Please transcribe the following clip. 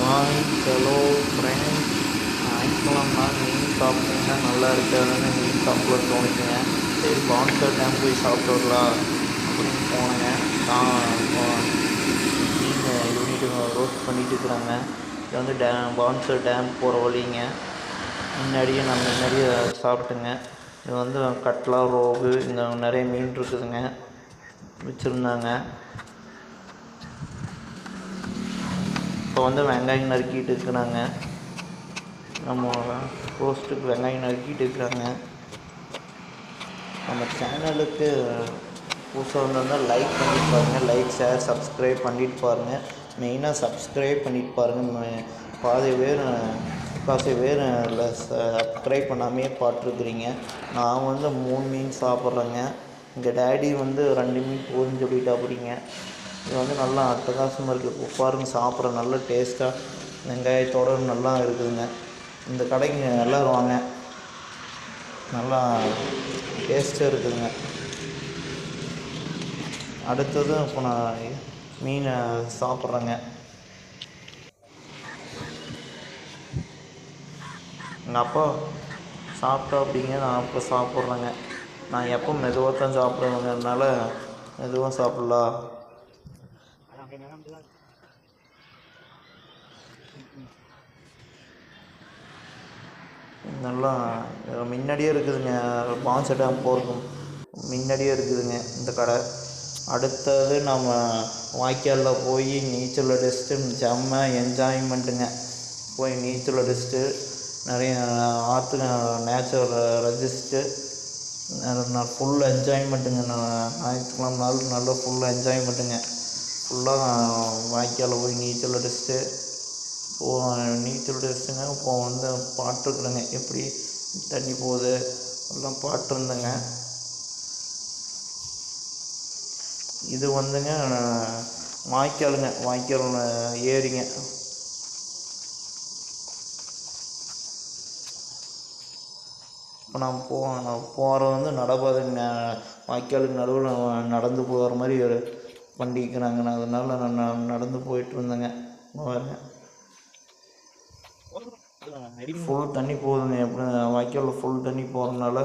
Hello friends, ஞாயிற்றுக்கிழமை நாள் மீன் சாப்பிட்டீங்கன்னா நல்லா இருக்காதுன்னு மீன் சாப்பிட தோணுச்சுங்க. சரி பாவனிசாகர் டேம் போய் சாப்பிட்டு வரலாம் அப்படின்னு போனேங்க. மீன் இது பண்ணிட்டு ரோஸ்ட் பண்ணிட்டு இருக்கிறாங்க. இது வந்து பவானிசாகர் டேம் போகிற வழிங்க. நான் முன்னாடியே சாப்பிட்டுங்க. இது வந்து கட்லா, ரோகு, இங்கே நிறைய மீன் இருக்குதுங்க வச்சுருந்தாங்க. இப்போ வந்து வெங்காயம் நறுக்கிட்டு இருக்கிறாங்க. நம்ம ரோஸ்ட்டுக்கு வெங்காயம் நறுக்கிட்டு இருக்கிறாங்க. நம்ம சேனலுக்கு புதுசாக வந்திருந்தால் லைக் பண்ணிட்டு பாருங்கள். லைக், ஷேர், சப்ஸ்கிரைப் பண்ணிட்டு பாருங்கள். மெயினாக சப்ஸ்கிரைப் பண்ணிட்டு பாருங்கள். பாதி பேர் இல்லை சப்ஸ்கிரைப் பண்ணாமே பார்த்துருக்குறீங்க. நான் வந்து 3 மீன் சாப்பிட்றேங்க. எங்கள் டேடி வந்து 2 மீன் போதுன்னு சொல்லிட்டு அப்படிங்க. இது வந்து நல்லா அட்டகாசமாக இருக்குது. பாருங்க, சாப்பிட்ற நல்ல டேஸ்ட்டாக வெங்காயத்தோடு நல்லா இருக்குதுங்க. இந்த கடைக்கு எல்லோரும் வாங்க, நல்லா டேஸ்ட்டாக இருக்குதுங்க. அடுத்தது இப்போ நான் மீனை சாப்பிட்றேங்க. எங்கள் அப்பா சாப்பிட்டா அப்படிங்க, நான் அப்போ சாப்பிட்றேங்க. நான் எப்போ மெதுவாக தான் சாப்பிடுவேங்கிறதுனால மெதுவாக சாப்பிட்லாம். நல்லா முன்னாடியே இருக்குதுங்க. பவானிசாகர் டேம் போகிறதுக்கு முன்னாடியே இருக்குதுங்க இந்த கடை. அடுத்தது நம்ம வாய்க்காலில் போய் நீச்சல் அடிச்சுட்டு செம்ம என்ஜாய்மெண்ட்டுங்க. போய் நீச்சல் அடிச்சுட்டு நிறைய ஆற்று நேச்சரை ரசிச்சுட்டு நான் ஃபுல் என்ஜாய்மெண்ட்டுங்க. ஞாயிற்றுக்கிழமை நாள் நல்லா ஃபுல் என்ஜாய்மெண்ட்டுங்க. ஃபுல்லாக வாய்க்காலில் போய் நீச்சல் அடிச்சுட்டு நீச்சல் அடிச்சுட்டுங்க. இப்போ வந்து பாட்டு இருக்கிறேங்க, எப்படி தண்ணி போகுது எல்லாம் பாட்டு இருந்தேங்க. இது வந்துங்க வாய்க்கால் ஏரிங்க. இப்போ நான் போகிற வந்து நடைபாதைங்க. வாய்க்காலுக்கு நடுவில் நடந்து போகிற மாதிரி ஒரு பண்ணிக்கிறாங்க. அதனால நான் நடந்து போயிட்டு இருந்தேங்க. பாருங்க, ஃபுல் தண்ணி போகுதுங்க. எப்படி வாய்க்காலில் ஃபுல் தண்ணி போகிறதுனால